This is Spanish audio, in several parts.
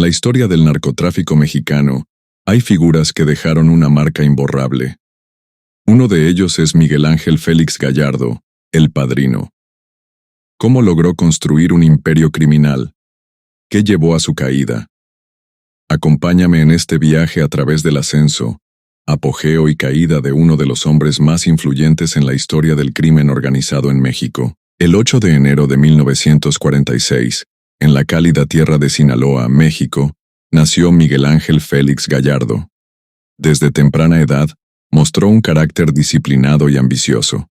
la historia del narcotráfico mexicano, hay figuras que dejaron una marca imborrable. Uno de ellos es Miguel Ángel Félix Gallardo, el Padrino. ¿Cómo logró construir un imperio criminal? ¿Qué llevó a su caída? Acompáñame en este viaje a través del ascenso, apogeo y caída de uno de los hombres más influyentes en la historia del crimen organizado en México. El 8 de enero de 1946, en la cálida tierra de Sinaloa, México, nació Miguel Ángel Félix Gallardo. Desde temprana edad, mostró un carácter disciplinado y ambicioso.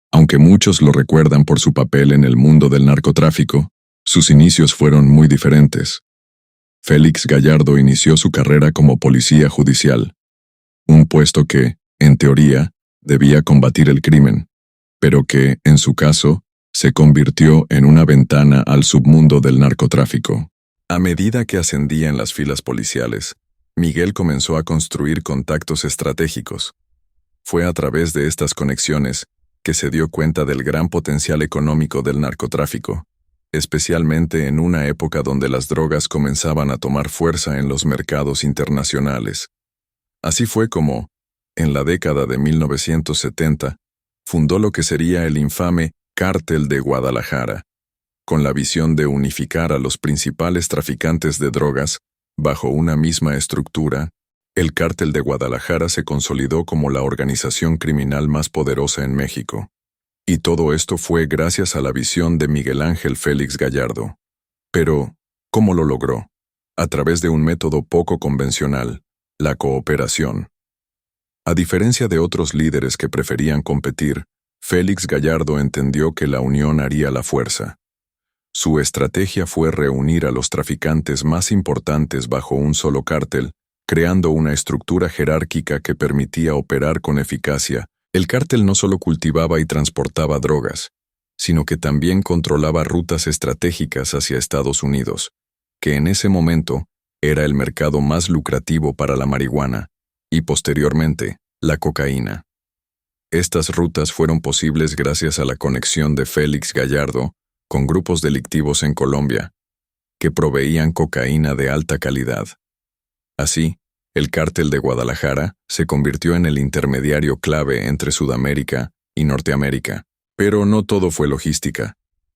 Aunque muchos lo recuerdan por su papel en el mundo del narcotráfico, sus inicios fueron muy diferentes. Félix Gallardo inició su carrera como policía judicial, un puesto que, en teoría, debía combatir el crimen, pero que, en su caso, se convirtió en una ventana al submundo del narcotráfico. A medida que ascendía en las filas policiales, Miguel comenzó a construir contactos estratégicos. Fue a través de estas conexiones que se dio cuenta del gran potencial económico del narcotráfico, especialmente en una época donde las drogas comenzaban a tomar fuerza en los mercados internacionales. Así fue como, en la década de 1970, fundó lo que sería el infame Cártel de Guadalajara, con la visión de unificar a los principales traficantes de drogas bajo una misma estructura. El Cártel de Guadalajara se consolidó como la organización criminal más poderosa en México. Y todo esto fue gracias a la visión de Miguel Ángel Félix Gallardo. Pero, ¿cómo lo logró? A través de un método poco convencional, la cooperación. A diferencia de otros líderes que preferían competir, Félix Gallardo entendió que la unión haría la fuerza. Su estrategia fue reunir a los traficantes más importantes bajo un solo cártel, creando una estructura jerárquica que permitía operar con eficacia. El cártel no solo cultivaba y transportaba drogas, sino que también controlaba rutas estratégicas hacia Estados Unidos, que en ese momento era el mercado más lucrativo para la marihuana, y posteriormente, la cocaína. Estas rutas fueron posibles gracias a la conexión de Félix Gallardo con grupos delictivos en Colombia, que proveían cocaína de alta calidad. Así, el Cártel de Guadalajara se convirtió en el intermediario clave entre Sudamérica y Norteamérica. Pero no todo fue logística.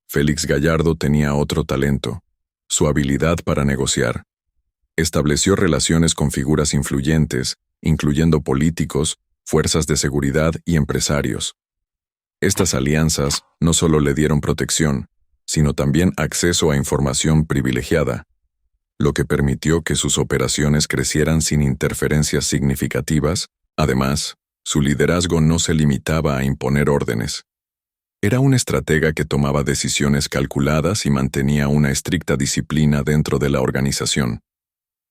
Félix Gallardo tenía otro talento: su habilidad para negociar. Estableció relaciones con figuras influyentes, incluyendo políticos, fuerzas de seguridad y empresarios. Estas alianzas no solo le dieron protección, sino también acceso a información privilegiada, lo que permitió que sus operaciones crecieran sin interferencias significativas. Además, su liderazgo no se limitaba a imponer órdenes. Era un estratega que tomaba decisiones calculadas y mantenía una estricta disciplina dentro de la organización.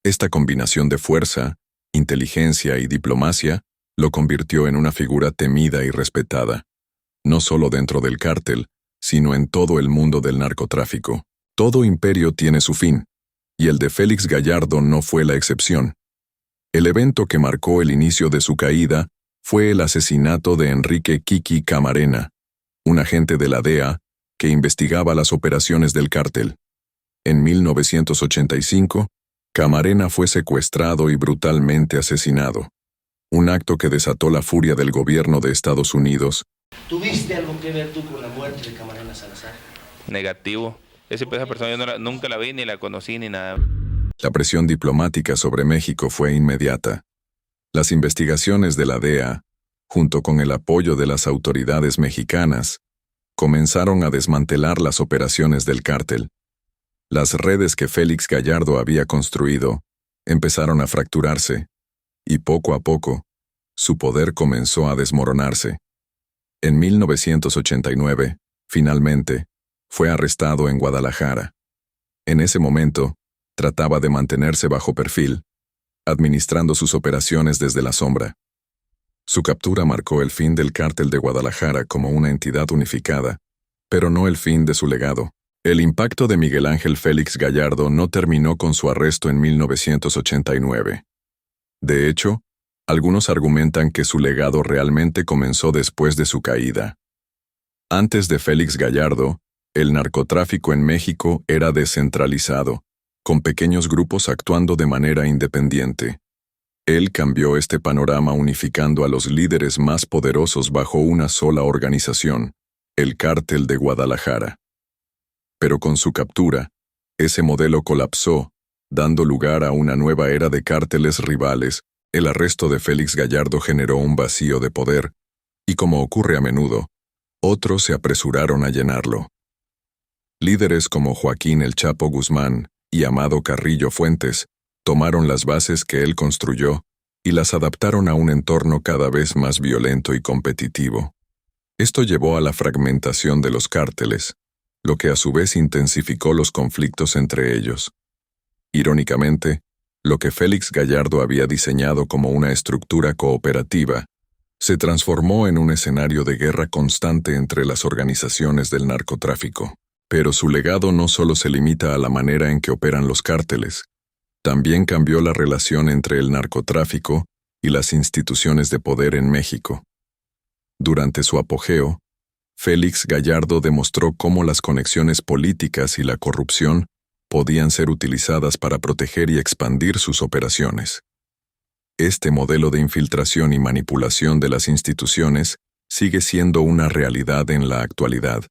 Esta combinación de fuerza, inteligencia y diplomacia lo convirtió en una figura temida y respetada, no solo dentro del cártel, sino en todo el mundo del narcotráfico. Todo imperio tiene su fin, y el de Félix Gallardo no fue la excepción. El evento que marcó el inicio de su caída fue el asesinato de Enrique Kiki Camarena, un agente de la DEA que investigaba las operaciones del cártel. En 1985, Camarena fue secuestrado y brutalmente asesinado, un acto que desató la furia del gobierno de Estados Unidos. ¿Tuviste algo que ver tú con la muerte de Camarena Salazar? Negativo. Esa persona yo nunca la vi, ni la conocí, ni nada. La presión diplomática sobre México fue inmediata. Las investigaciones de la DEA, junto con el apoyo de las autoridades mexicanas, comenzaron a desmantelar las operaciones del cártel. Las redes que Félix Gallardo había construido empezaron a fracturarse, y poco a poco, su poder comenzó a desmoronarse. En 1989, finalmente, fue arrestado en Guadalajara. En ese momento, trataba de mantenerse bajo perfil, administrando sus operaciones desde la sombra. Su captura marcó el fin del Cártel de Guadalajara como una entidad unificada, pero no el fin de su legado. El impacto de Miguel Ángel Félix Gallardo no terminó con su arresto en 1989. De hecho, algunos argumentan que su legado realmente comenzó después de su caída. Antes de Félix Gallardo, el narcotráfico en México era descentralizado, con pequeños grupos actuando de manera independiente. Él cambió este panorama unificando a los líderes más poderosos bajo una sola organización, el Cártel de Guadalajara. Pero con su captura, ese modelo colapsó, dando lugar a una nueva era de cárteles rivales. El arresto de Félix Gallardo generó un vacío de poder, y como ocurre a menudo, otros se apresuraron a llenarlo. Líderes como Joaquín El Chapo Guzmán y Amado Carrillo Fuentes tomaron las bases que él construyó y las adaptaron a un entorno cada vez más violento y competitivo. Esto llevó a la fragmentación de los cárteles, lo que a su vez intensificó los conflictos entre ellos. Irónicamente, lo que Félix Gallardo había diseñado como una estructura cooperativa se transformó en un escenario de guerra constante entre las organizaciones del narcotráfico. Pero su legado no solo se limita a la manera en que operan los cárteles, también cambió la relación entre el narcotráfico y las instituciones de poder en México. Durante su apogeo, Félix Gallardo demostró cómo las conexiones políticas y la corrupción podían ser utilizadas para proteger y expandir sus operaciones. Este modelo de infiltración y manipulación de las instituciones sigue siendo una realidad en la actualidad,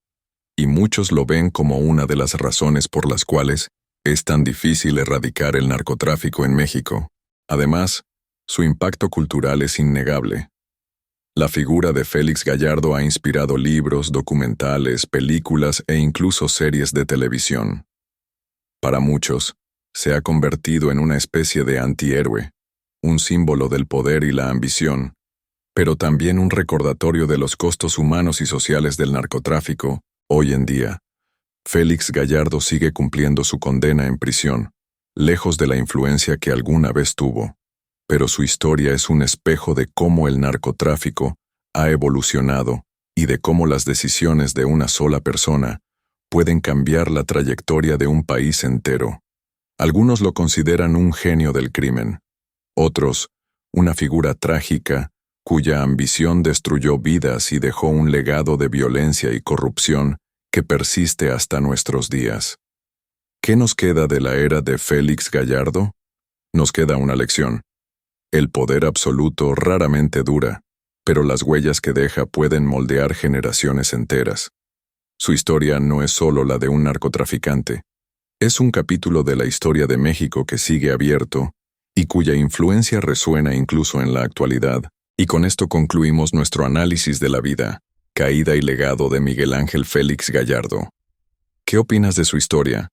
y muchos lo ven como una de las razones por las cuales es tan difícil erradicar el narcotráfico en México. Además, su impacto cultural es innegable. La figura de Félix Gallardo ha inspirado libros, documentales, películas e incluso series de televisión. Para muchos, se ha convertido en una especie de antihéroe, un símbolo del poder y la ambición, pero también un recordatorio de los costos humanos y sociales del narcotráfico. Hoy en día, Félix Gallardo sigue cumpliendo su condena en prisión, lejos de la influencia que alguna vez tuvo, pero su historia es un espejo de cómo el narcotráfico ha evolucionado y de cómo las decisiones de una sola persona pueden cambiar la trayectoria de un país entero. Algunos lo consideran un genio del crimen, otros, una figura trágica cuya ambición destruyó vidas y dejó un legado de violencia y corrupción que persiste hasta nuestros días. ¿Qué nos queda de la era de Félix Gallardo? Nos queda una lección. El poder absoluto raramente dura, pero las huellas que deja pueden moldear generaciones enteras. Su historia no es solo la de un narcotraficante, es un capítulo de la historia de México que sigue abierto y cuya influencia resuena incluso en la actualidad. Y con esto concluimos nuestro análisis de la vida, caída y legado de Miguel Ángel Félix Gallardo. ¿Qué opinas de su historia?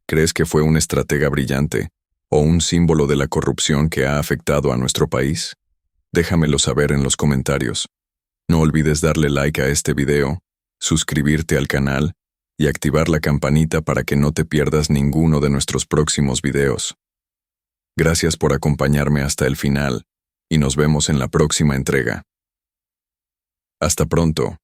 ¿Crees que fue un estratega brillante o un símbolo de la corrupción que ha afectado a nuestro país? Déjamelo saber en los comentarios. No olvides darle like a este video, suscribirte al canal y activar la campanita para que no te pierdas ninguno de nuestros próximos videos. Gracias por acompañarme hasta el final y nos vemos en la próxima entrega. Hasta pronto.